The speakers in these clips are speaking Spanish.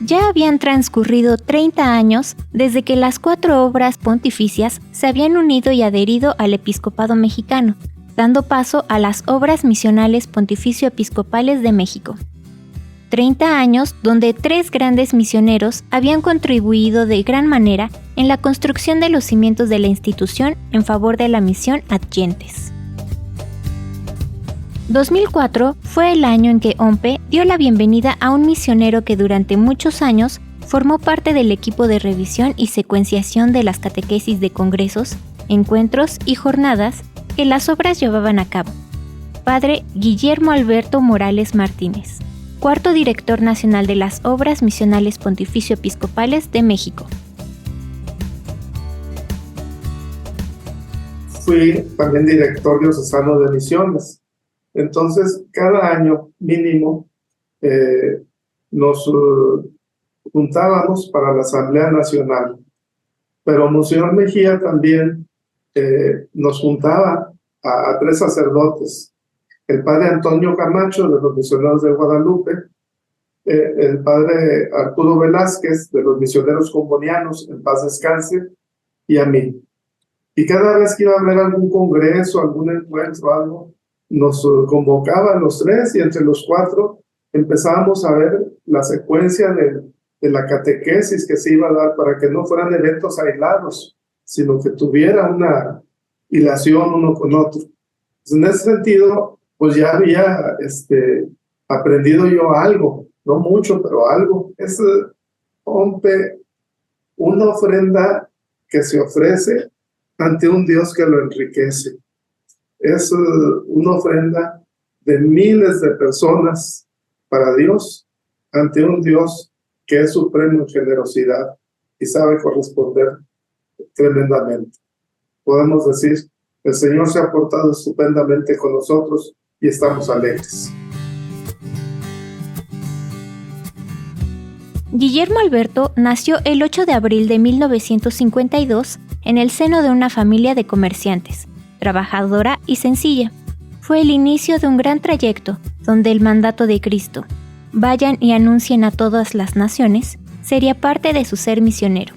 Ya habían transcurrido 30 años desde que las 4 obras pontificias se habían unido y adherido al episcopado mexicano, dando paso a las Obras Misionales Pontificio-Episcopales de México. 30 años donde 3 grandes misioneros habían contribuido de gran manera en la construcción de los cimientos de la institución en favor de la misión adyentes. 2004 fue el año en que OMPE dio la bienvenida a un misionero que durante muchos años formó parte del equipo de revisión y secuenciación de las catequesis de congresos, encuentros y jornadas que las obras llevaban a cabo. Padre Guillermo Alberto Morales Martínez, cuarto director nacional de las Obras Misionales Pontificio-Episcopales de México. Fui también director diocesano de misiones. Entonces, cada año mínimo nos juntábamos para la Asamblea Nacional. Pero Monseñor Mejía también nos juntaba a 3 sacerdotes. El padre Antonio Camacho, de los Misioneros de Guadalupe, el padre Arturo Velázquez, de los Misioneros Combonianos, en paz descanse, y a mí. Y cada vez que iba a haber algún congreso, algún encuentro, algo, nos convocaban los 3 y entre los 4 empezábamos a ver la secuencia de la catequesis que se iba a dar para que no fueran eventos aislados, sino que tuviera una hilación uno con otro. Pues en ese sentido, pues ya había aprendido yo algo, no mucho, pero algo. Es una ofrenda que se ofrece ante un Dios que lo enriquece. Es una ofrenda de miles de personas para Dios, ante un Dios que es supremo en generosidad y sabe corresponder tremendamente. Podemos decir, el Señor se ha portado estupendamente con nosotros y estamos alegres. Guillermo Alberto nació el 8 de abril de 1952 en el seno de una familia de comerciantes, trabajadora y sencilla. Fue el inicio de un gran trayecto donde el mandato de Cristo, vayan y anuncien a todas las naciones, sería parte de su ser misionero.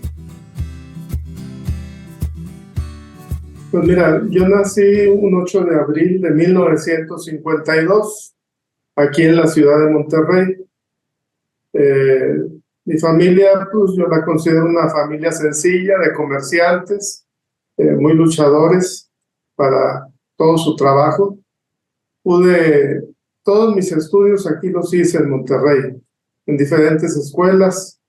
Pues mira, yo nací un 8 de abril de 1952, aquí en la ciudad de Monterrey. Mi familia, pues yo la considero una familia sencilla, de comerciantes, muy luchadores para todo su trabajo. Todos mis estudios aquí los hice en Monterrey, en diferentes escuelas.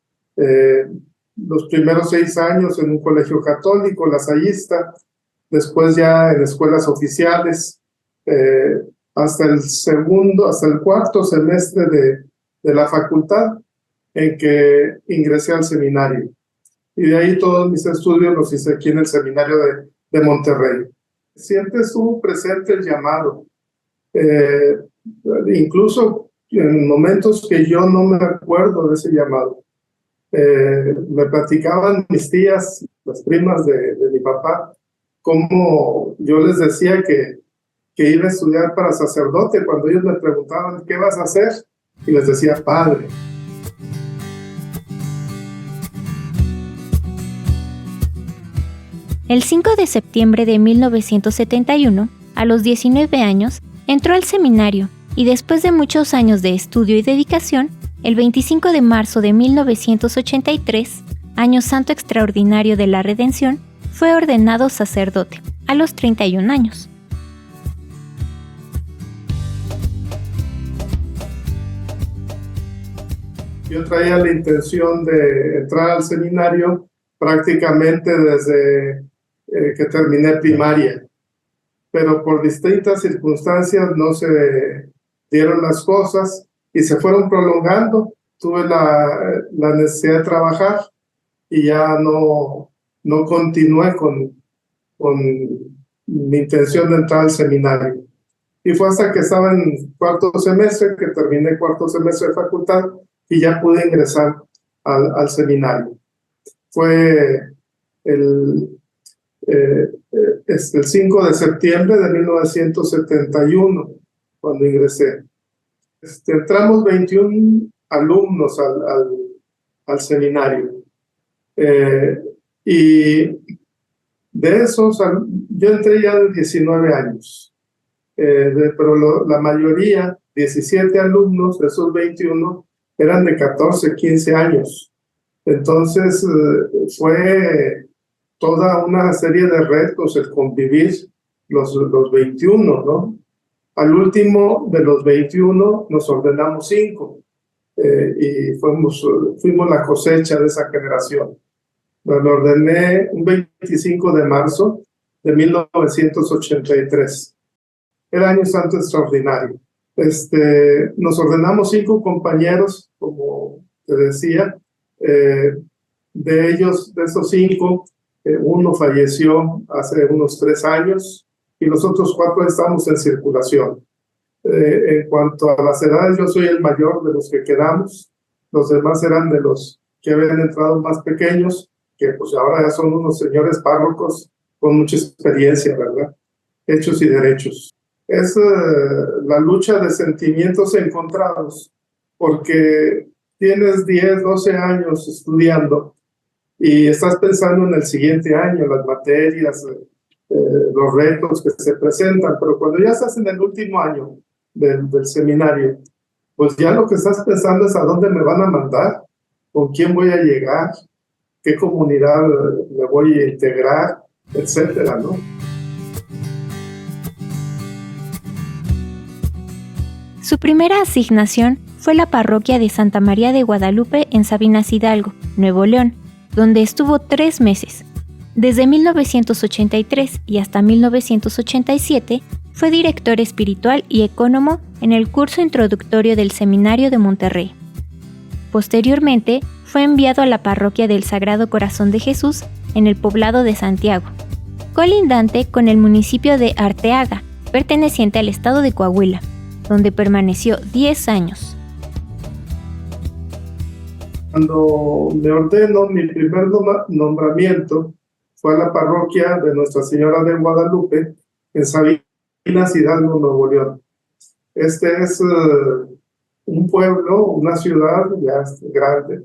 Los primeros 6 años en un colegio católico, lasallista, después ya en escuelas oficiales, hasta el cuarto semestre de la facultad, en que ingresé al seminario. Y de ahí todos mis estudios los hice aquí en el seminario de Monterrey. Siempre estuvo presente el llamado, incluso en momentos que yo no me acuerdo de ese llamado. Me platicaban mis tías, las primas de mi papá, cómo yo les decía que iba a estudiar para sacerdote cuando ellos me preguntaban ¿qué vas a hacer? Y les decía padre. El 5 de septiembre de 1971, a los 19 años, entró al seminario y después de muchos años de estudio y dedicación, el 25 de marzo de 1983, año santo extraordinario de la Redención, fue ordenado sacerdote, a los 31 años. Yo traía la intención de entrar al seminario prácticamente desde que terminé primaria, pero por distintas circunstancias no se dieron las cosas y se fueron prolongando. Tuve la necesidad de trabajar y ya no continué con mi intención de entrar al seminario. Y fue hasta que estaba en cuarto semestre, que terminé cuarto semestre de facultad y ya pude ingresar al seminario. Fue el 5 de septiembre de 1971 cuando ingresé. Entramos 21 alumnos al seminario. Y de esos, yo entré ya de 19 años, pero la mayoría, 17 alumnos de esos 21, eran de 14, 15 años. Entonces, fue toda una serie de retos el convivir los 21, ¿no? Al último de los 21 nos ordenamos 5 y fuimos la cosecha de esa generación. Me ordené un 25 de marzo de 1983. Era Año Santo Extraordinario. Nos ordenamos 5 compañeros, como te decía. De esos 5, uno falleció hace unos 3 años y los otros 4 estamos en circulación. En cuanto a las edades, yo soy el mayor de los que quedamos. Los demás eran de los que habían entrado más pequeños, que pues ahora ya son unos señores párrocos con mucha experiencia, ¿verdad? Hechos y derechos. Es la lucha de sentimientos encontrados, porque tienes 10, 12 años estudiando y estás pensando en el siguiente año, las materias, los retos que se presentan, pero cuando ya estás en el último año del seminario, pues ya lo que estás pensando es a dónde me van a mandar, con quién voy a llegar, qué comunidad me voy a integrar, etcétera, ¿no? Su primera asignación fue la parroquia de Santa María de Guadalupe en Sabinas Hidalgo, Nuevo León, donde estuvo 3 meses. Desde 1983 y hasta 1987 fue director espiritual y ecónomo en el curso introductorio del Seminario de Monterrey. Posteriormente, fue enviado a la parroquia del Sagrado Corazón de Jesús en el poblado de Santiago, colindante con el municipio de Arteaga, perteneciente al estado de Coahuila, donde permaneció 10 años. Cuando me ordeno, mi primer nombramiento fue a la parroquia de Nuestra Señora de Guadalupe, en Sabinas Hidalgo, Nuevo León. Es un pueblo, una ciudad ya grande,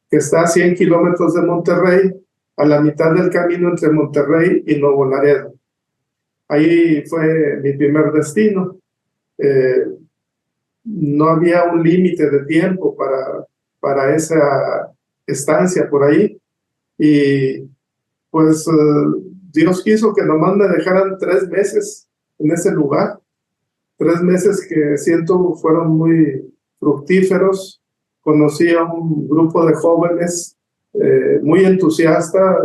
que está a 100 kilómetros de Monterrey, a la mitad del camino entre Monterrey y Nuevo Laredo. Ahí fue mi primer destino. No había un límite de tiempo para esa estancia por ahí, y pues Dios quiso que nomás me dejaran 3 meses en ese lugar, 3 meses que siento fueron muy fructíferos. Conocí a un grupo de jóvenes muy entusiastas,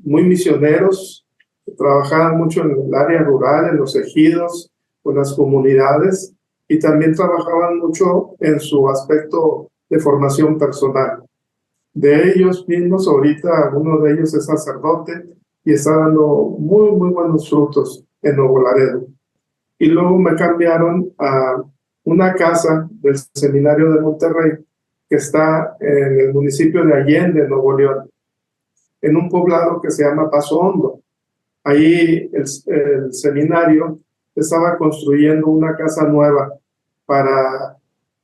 muy misioneros, que trabajaban mucho en el área rural, en los ejidos, con las comunidades, y también trabajaban mucho en su aspecto de formación personal. De ellos mismos, ahorita uno de ellos es sacerdote y está dando muy, muy buenos frutos en Nuevo Laredo. Y luego me cambiaron a una casa del Seminario de Monterrey, que está en el municipio de Allende, Nuevo León, en un poblado que se llama Paso Hondo. Ahí el seminario estaba construyendo una casa nueva para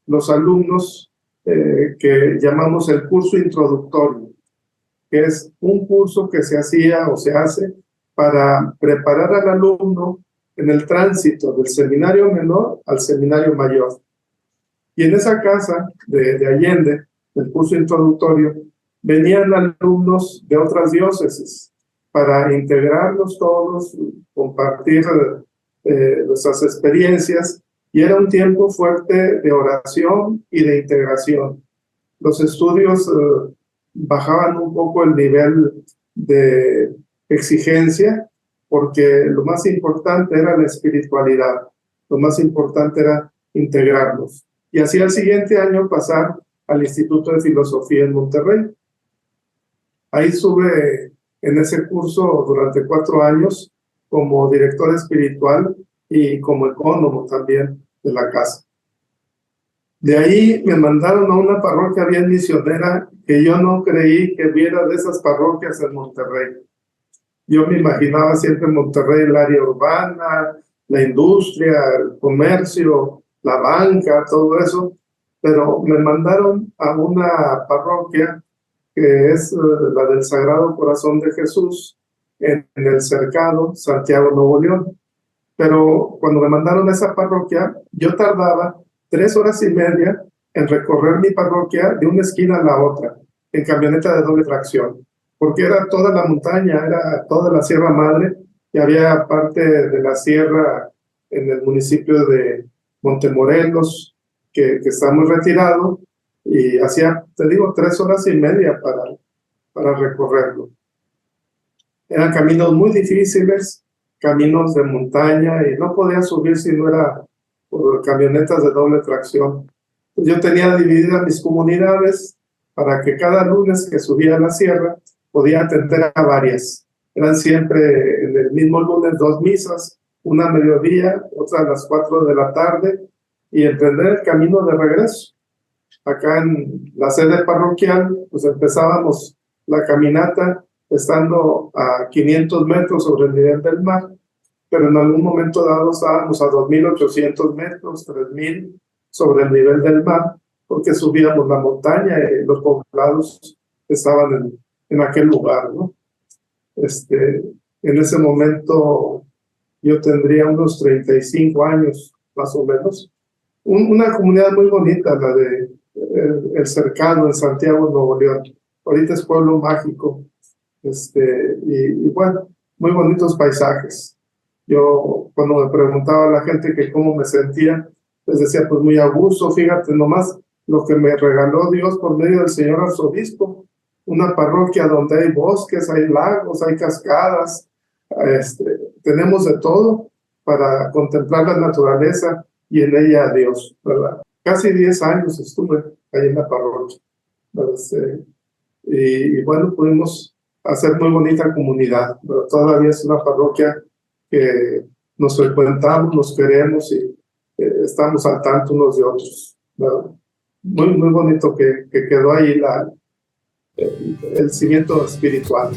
los alumnos que llamamos el curso introductorio, que es un curso que se hacía o se hace para preparar al alumno en el tránsito del seminario menor al seminario mayor. Y en esa casa de Allende, el curso introductorio, venían alumnos de otras diócesis para integrarlos todos, compartir nuestras experiencias, y era un tiempo fuerte de oración y de integración. Los estudios bajaban un poco el nivel de exigencia, porque lo más importante era la espiritualidad, lo más importante era integrarnos. Y así al siguiente año pasar al Instituto de Filosofía en Monterrey. Ahí estuve en ese curso durante 4 años como director espiritual y como ecónomo también de la casa. De ahí me mandaron a una parroquia bien misionera que yo no creí que hubiera de esas parroquias en Monterrey. Yo me imaginaba siempre en Monterrey el área urbana, la industria, el comercio, la banca, todo eso, pero me mandaron a una parroquia que es la del Sagrado Corazón de Jesús en el Cercado, Santiago, Nuevo León. Pero cuando me mandaron a esa parroquia, yo tardaba 3 horas y media en recorrer mi parroquia de una esquina a la otra, en camioneta de doble tracción, porque era toda la montaña, era toda la Sierra Madre, y había parte de la sierra en el municipio de Montemorelos, que está muy retirado, y hacía, te digo, 3 horas y media para recorrerlo. Eran caminos muy difíciles, caminos de montaña, y no podía subir si no era por camionetas de doble tracción. Yo tenía divididas mis comunidades para que cada lunes que subía a la sierra podía atender a varias. Eran siempre en el mismo lunes 2 misas, una a mediodía, otra a las 4 de la tarde, y emprender el camino de regreso. Acá en la sede parroquial, pues empezábamos la caminata estando a 500 metros sobre el nivel del mar, pero en algún momento dado estábamos a 2.800 metros, 3.000 sobre el nivel del mar, porque subíamos la montaña y los poblados estaban en aquel lugar, ¿no? En ese momento yo tendría unos 35 años, más o menos. Una comunidad muy bonita, la de El Cercado, en Santiago, Nuevo León. Ahorita es pueblo mágico. Y bueno, muy bonitos paisajes. Yo, cuando me preguntaba a la gente que cómo me sentía, les decía, pues muy a gusto, fíjate nomás lo que me regaló Dios por medio del señor arzobispo, una parroquia donde hay bosques, hay lagos, hay cascadas, tenemos de todo para contemplar la naturaleza y en ella a Dios, ¿verdad? Casi 10 años estuve ahí en la parroquia, y bueno, pudimos hacer muy bonita comunidad, pero todavía es una parroquia que nos frecuentamos, nos queremos y estamos al tanto unos de otros, ¿verdad? Muy, muy bonito que quedó ahí el cimiento espiritual.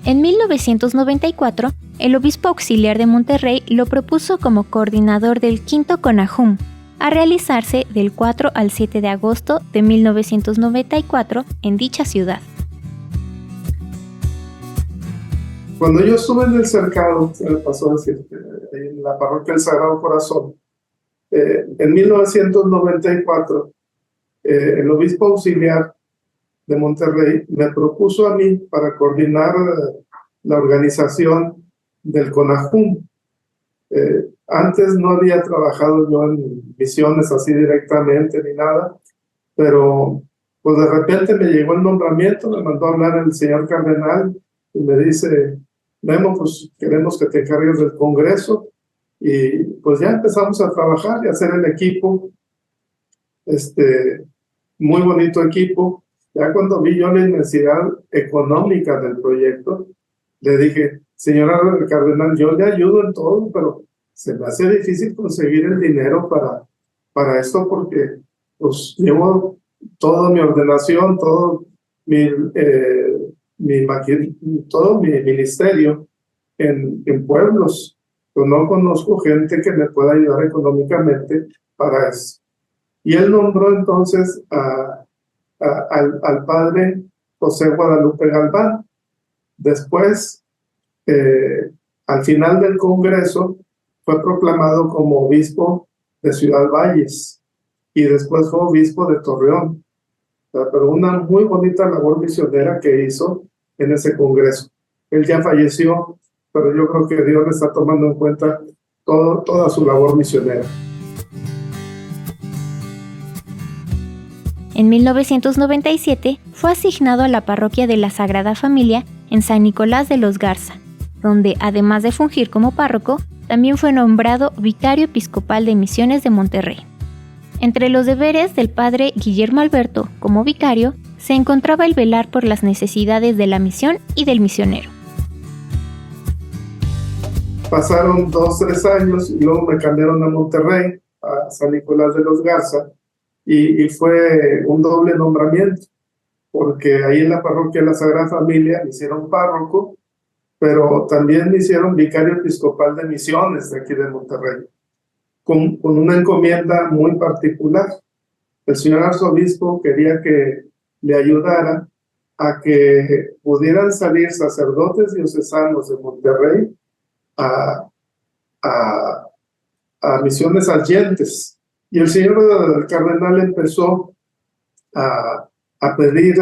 En 1994, el obispo auxiliar de Monterrey lo propuso como coordinador del quinto CONAJUM, a realizarse del 4 al 7 de agosto de 1994 en dicha ciudad. Cuando yo estuve en el Cercado, se me pasó a decir, en la parroquia del Sagrado Corazón, en 1994, el obispo auxiliar de Monterrey me propuso a mí para coordinar la organización del CONAJUM. Antes no había trabajado yo en misiones así directamente ni nada, pero pues de repente me llegó el nombramiento, me mandó a hablar el señor cardenal y me dice, Memo, pues queremos que te encargues del Congreso, y pues ya empezamos a trabajar y a hacer el equipo, muy bonito equipo. Ya cuando vi yo la inmensidad económica del proyecto, le dije, señora cardenal, yo le ayudo en todo, pero se me hace difícil conseguir el dinero para esto, porque pues llevo toda mi ordenación, todo todo mi ministerio en pueblos. Yo no conozco gente que me pueda ayudar económicamente para eso. Y él nombró entonces al padre José Guadalupe Galván. Después, al final del Congreso, fue proclamado como obispo de Ciudad Valles y después fue obispo de Torreón. Pero una muy bonita labor misionera que hizo en ese Congreso. Él ya falleció, pero yo creo que Dios le está tomando en cuenta toda su labor misionera. En 1997 fue asignado a la parroquia de la Sagrada Familia en San Nicolás de los Garza, donde además de fungir como párroco, también fue nombrado vicario episcopal de Misiones de Monterrey. Entre los deberes del padre Guillermo Alberto como vicario se encontraba el velar por las necesidades de la misión y del misionero. Pasaron 2-3 años y luego me cambiaron a Monterrey, a San Nicolás de los Garza, y fue un doble nombramiento, porque ahí en la parroquia de la Sagrada Familia me hicieron párroco, pero también me hicieron vicario episcopal de Misiones de aquí de Monterrey. con una encomienda muy particular. El señor arzobispo quería que le ayudara a que pudieran salir sacerdotes diocesanos de Monterrey a misiones adyentes. Y el señor cardenal empezó a pedir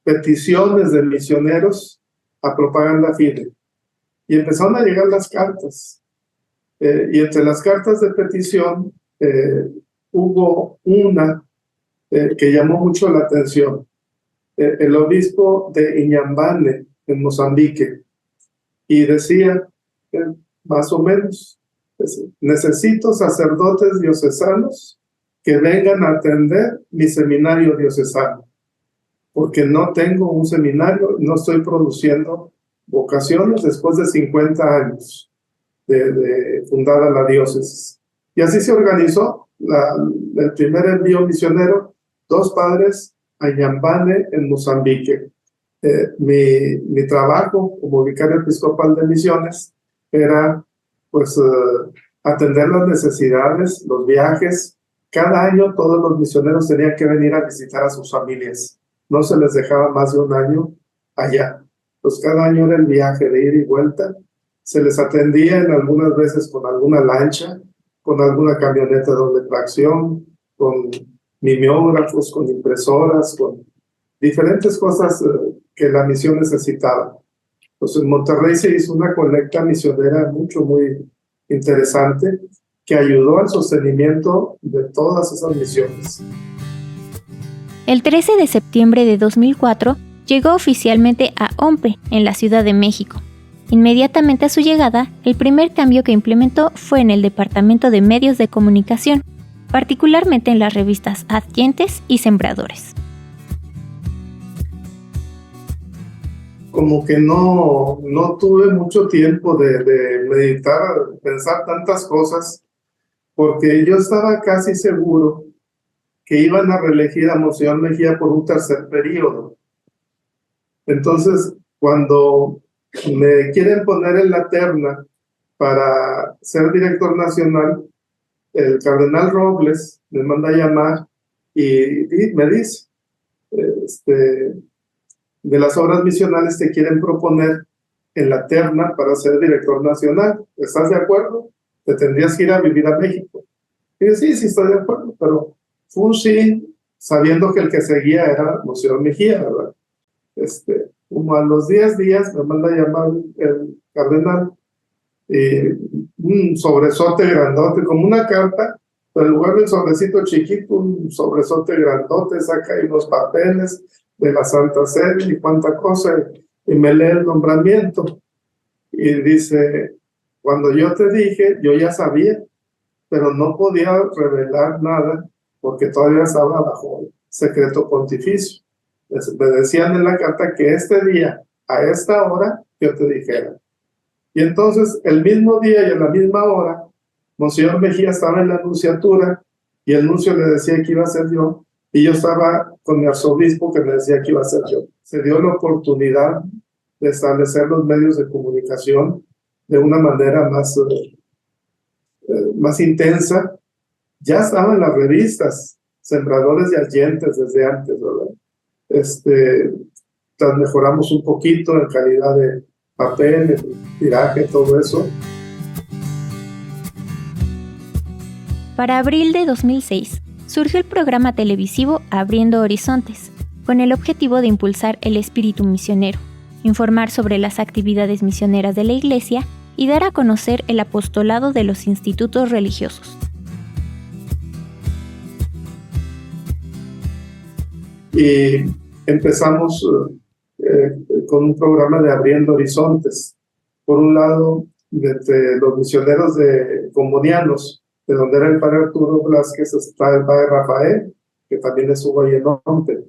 peticiones de misioneros a Propaganda Fide. Y empezaron a llegar las cartas. Y entre las cartas de petición hubo una que llamó mucho la atención. El obispo de Iñambane, en Mozambique, y decía, más o menos, necesito sacerdotes diocesanos que vengan a atender mi seminario diocesano, porque no tengo un seminario, no estoy produciendo vocaciones después de 50 años de fundada la diócesis. Y así se organizó el primer envío misionero, 2 padres a Iñambane, en Mozambique. Mi trabajo como vicario episcopal de misiones era pues atender las necesidades, los viajes. Cada año todos los misioneros tenían que venir a visitar a sus familias. No se les dejaba más de un año allá. Pues cada año era el viaje de ida y vuelta. Se les atendía en algunas veces con alguna lancha, con alguna camioneta de doble tracción, con mimeógrafos, con impresoras, con diferentes cosas que la misión necesitaba. Pues en Monterrey se hizo una colecta misionera muy interesante que ayudó al sostenimiento de todas esas misiones. El 13 de septiembre de 2004 llegó oficialmente a OMPE, en la Ciudad de México. Inmediatamente a su llegada, el primer cambio que implementó fue en el Departamento de Medios de Comunicación, particularmente en las revistas Adyentes y Sembradores. Como que no tuve mucho tiempo de meditar, pensar tantas cosas, porque yo estaba casi seguro que iban a reelegir a Monseñor Mejía por un tercer periodo. Entonces, cuando me quieren poner en la terna para ser director nacional, el cardenal Robles me manda a llamar y me dice, de las obras misionales te quieren proponer en la terna para ser director nacional. ¿Estás de acuerdo? Te tendrías que ir a vivir a México. Y yo, sí, estoy de acuerdo, pero fue un sí, sabiendo que el que seguía era Monseñor Mejía, ¿verdad? Como a los 10 días me manda a llamar el cardenal, un sobresote grandote, como una carta, pero en lugar del sobrecito chiquito, un sobresote grandote, saca ahí los papeles de la Santa Sede y cuánta cosa, y me lee el nombramiento. Y dice, cuando yo te dije, yo ya sabía, pero no podía revelar nada porque todavía estaba bajo secreto pontificio. Me decían en la carta que este día, a esta hora, yo te dijera. Y entonces, el mismo día y a la misma hora, Monseñor Mejía estaba en la nunciatura y el nuncio le decía que iba a ser yo, y yo estaba con mi arzobispo que me decía que iba a ser yo. Se dio la oportunidad de establecer los medios de comunicación de una manera más intensa. Ya estaban las revistas, Sembradores y Adyentes desde antes, ¿verdad? Las mejoramos un poquito en calidad de papel, tiraje, todo eso. Para abril de 2006, surgió el programa televisivo Abriendo Horizontes, con el objetivo de impulsar el espíritu misionero, informar sobre las actividades misioneras de la Iglesia y dar a conocer el apostolado de los institutos religiosos. Y empezamos con un programa de Abriendo Horizontes. Por un lado, desde los misioneros combonianos, de donde era el padre Arturo Blázquez, está el padre Rafael, que también estuvo ahí en OMPE.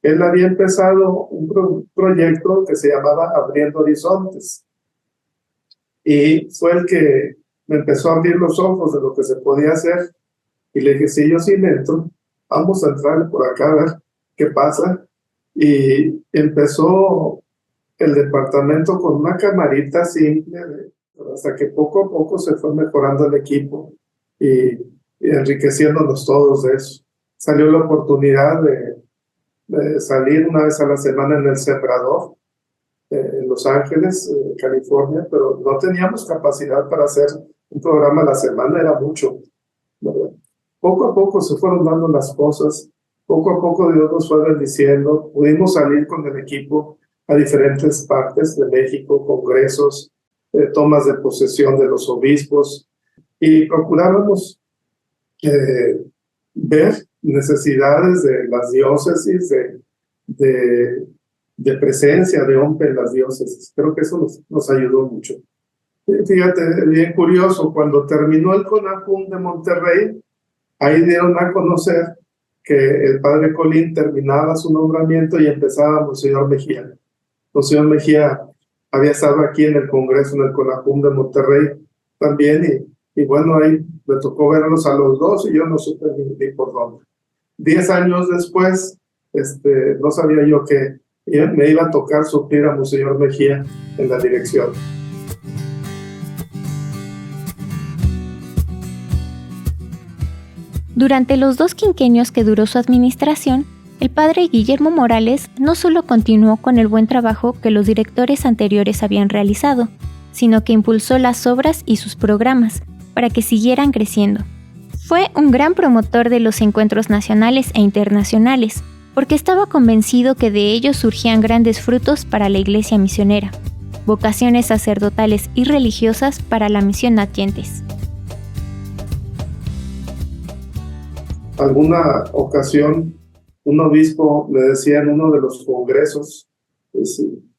Él había empezado un proyecto que se llamaba Abriendo Horizontes. Y fue el que me empezó a abrir los ojos de lo que se podía hacer. Y le dije, sí, yo sí le entro, vamos a entrar por acá a ver qué pasa. Y empezó el departamento con una camarita simple de hasta que poco a poco se fue mejorando el equipo y enriqueciéndonos todos de eso. Salió la oportunidad de salir una vez a la semana en El Sembrador, en Los Ángeles, California, pero no teníamos capacidad para hacer un programa a la semana, era mucho, ¿verdad? Poco a poco se fueron dando las cosas, poco a poco Dios nos fue bendiciendo, pudimos salir con el equipo a diferentes partes de México, congresos, tomas de posesión de los obispos, y procurábamos ver necesidades de las diócesis, de presencia de hombre en las diócesis. Creo que eso nos ayudó mucho. Fíjate, bien curioso, cuando terminó el CONAJUM de Monterrey, ahí dieron a conocer que el padre Colín terminaba su nombramiento y empezaba Monseñor Mejía. Monseñor Mejía había estado aquí en el Congreso, en el CONAJUM de Monterrey también, y bueno, ahí me tocó verlos a los dos y yo no supe ni por dónde. 10 años después, no sabía yo que me iba a tocar suplir a Monseñor Mejía en la dirección. Durante los 2 quinquenios que duró su administración, el padre Guillermo Morales no solo continuó con el buen trabajo que los directores anteriores habían realizado, sino que impulsó las obras y sus programas para que siguieran creciendo. Fue un gran promotor de los encuentros nacionales e internacionales, porque estaba convencido que de ellos surgían grandes frutos para la iglesia misionera, vocaciones sacerdotales y religiosas para la misión nacientes. Alguna ocasión, un obispo le decía en uno de los congresos,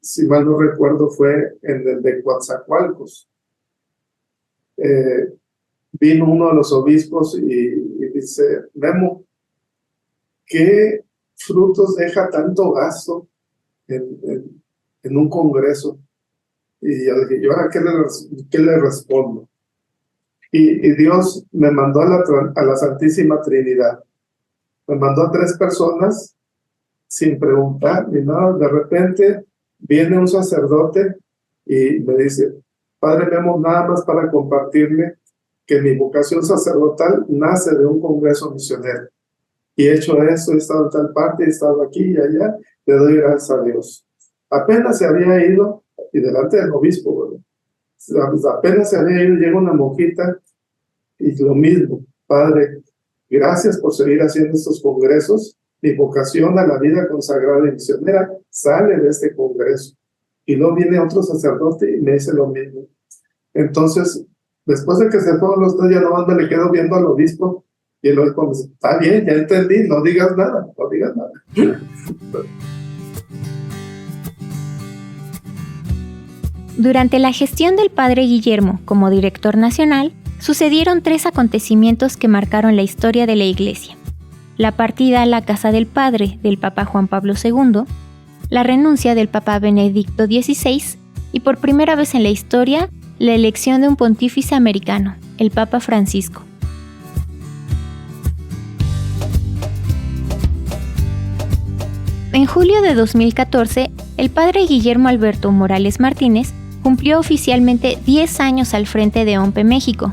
si mal no recuerdo fue en el de Coatzacoalcos, vino uno de los obispos y dice, Memo, ¿qué frutos deja tanto gasto en un congreso? Y yo dije, ¿y ahora qué le respondo? Y Dios me mandó a la Santísima Trinidad. Me mandó a 3 personas sin preguntar ni nada. De repente viene un sacerdote y me dice, Padre Memo, nada más para compartirle que mi vocación sacerdotal nace de un congreso misionero. Y he hecho esto, he estado en tal parte, he estado aquí y allá, le doy gracias a Dios. Apenas se había ido, y delante del obispo, ¿verdad? Apenas se había ido, llega una monjita y lo mismo, Padre, gracias por seguir haciendo estos congresos. Mi vocación a la vida consagrada y misionera sale de este congreso. Y luego viene otro sacerdote y me dice lo mismo. Entonces, después de que se fueron los 2, ya nomás me le quedo viendo al obispo y el obispo me dice, está bien, ya entendí, no digas nada, no digas nada. Durante la gestión del padre Guillermo como director nacional, sucedieron 3 acontecimientos que marcaron la historia de la Iglesia: la partida a la casa del padre del Papa Juan Pablo II, la renuncia del Papa Benedicto XVI y, por primera vez en la historia, la elección de un pontífice americano, el Papa Francisco. En julio de 2014, el padre Guillermo Alberto Morales Martínez cumplió oficialmente 10 años al frente de OMPE México.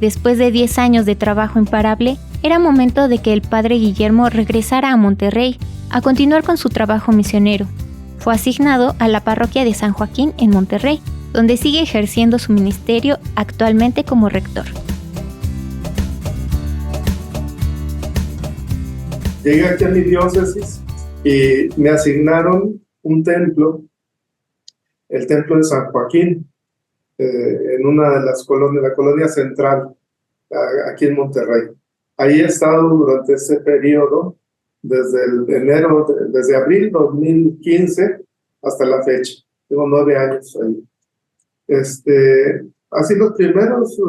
Después de 10 años de trabajo imparable, era momento de que el padre Guillermo regresara a Monterrey a continuar con su trabajo misionero. Fue asignado a la parroquia de San Joaquín en Monterrey, donde sigue ejerciendo su ministerio actualmente como rector. Llegué aquí a mi diócesis y me asignaron un templo, el templo de San Joaquín, en una de las colonias, la colonia central, aquí en Monterrey. Ahí he estado durante ese periodo, desde abril 2015 hasta la fecha. Tengo 9 años ahí. Así los primeros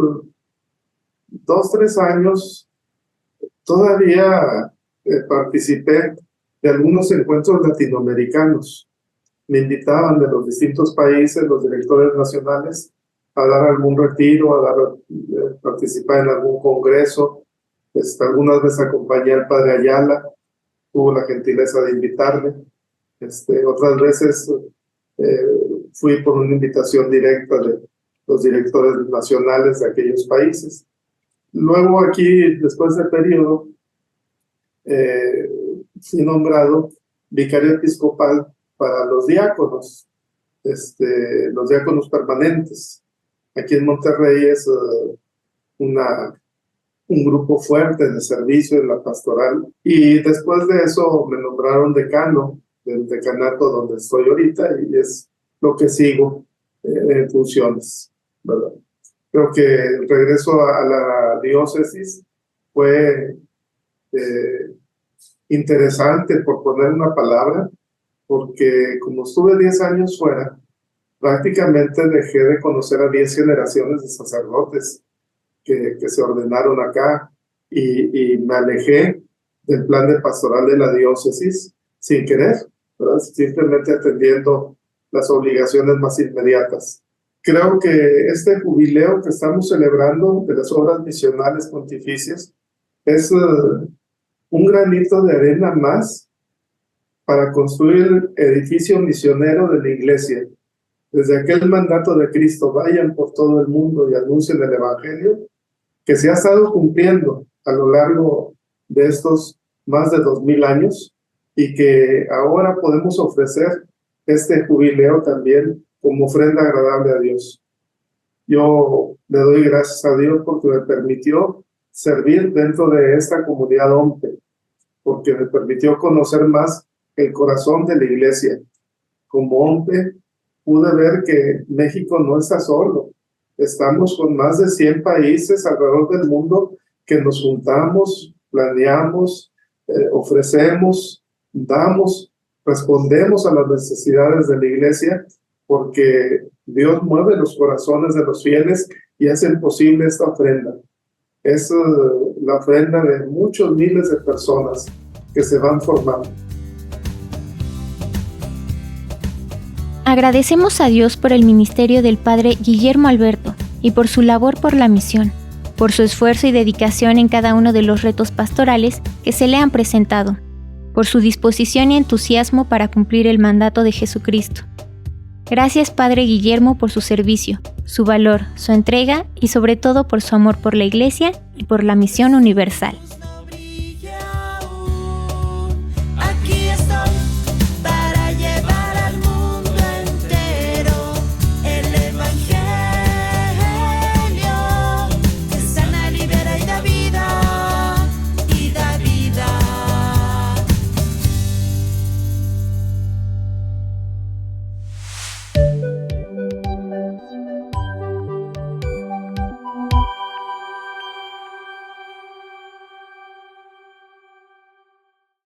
2-3 años todavía participé de algunos encuentros latinoamericanos. Me invitaban de los distintos países, los directores nacionales, a dar algún retiro, participar en algún congreso. Algunas veces acompañé al padre Ayala, tuvo la gentileza de invitarme. Otras veces fui por una invitación directa los directores nacionales de aquellos países. Luego aquí, después del periodo, fui nombrado vicario episcopal para los diáconos permanentes. Aquí en Monterrey es un grupo fuerte de servicio en la pastoral, y después de eso me nombraron decano del decanato donde estoy ahorita, y es lo que sigo en funciones, ¿verdad? Creo que el regreso a la diócesis fue interesante, por poner una palabra, porque como estuve 10 años fuera, prácticamente dejé de conocer a 10 generaciones de sacerdotes que se ordenaron acá, y me alejé del plan de pastoral de la diócesis sin querer, ¿verdad? Simplemente atendiendo las obligaciones más inmediatas. Creo que este jubileo que estamos celebrando de las obras misionales pontificias es un granito de arena más para construir el edificio misionero de la Iglesia. Desde aquel mandato de Cristo, vayan por todo el mundo y anuncien el Evangelio, que se ha estado cumpliendo a lo largo de estos más de 2000 años, y que ahora podemos ofrecer este jubileo también como ofrenda agradable a Dios. Yo le doy gracias a Dios porque me permitió servir dentro de esta comunidad OMPE, porque me permitió conocer más el corazón de la Iglesia. Como OMPE pude ver que México no está solo. Estamos con más de 100 países alrededor del mundo que nos juntamos, planeamos, ofrecemos, damos, respondemos a las necesidades de la Iglesia, porque Dios mueve los corazones de los fieles y hacen posible esta ofrenda. Es la ofrenda de muchos miles de personas que se van formando. Agradecemos a Dios por el ministerio del Padre Guillermo Alberto y por su labor por la misión, por su esfuerzo y dedicación en cada uno de los retos pastorales que se le han presentado, por su disposición y entusiasmo para cumplir el mandato de Jesucristo. Gracias, Padre Guillermo, por su servicio, su valor, su entrega y sobre todo por su amor por la Iglesia y por la misión universal.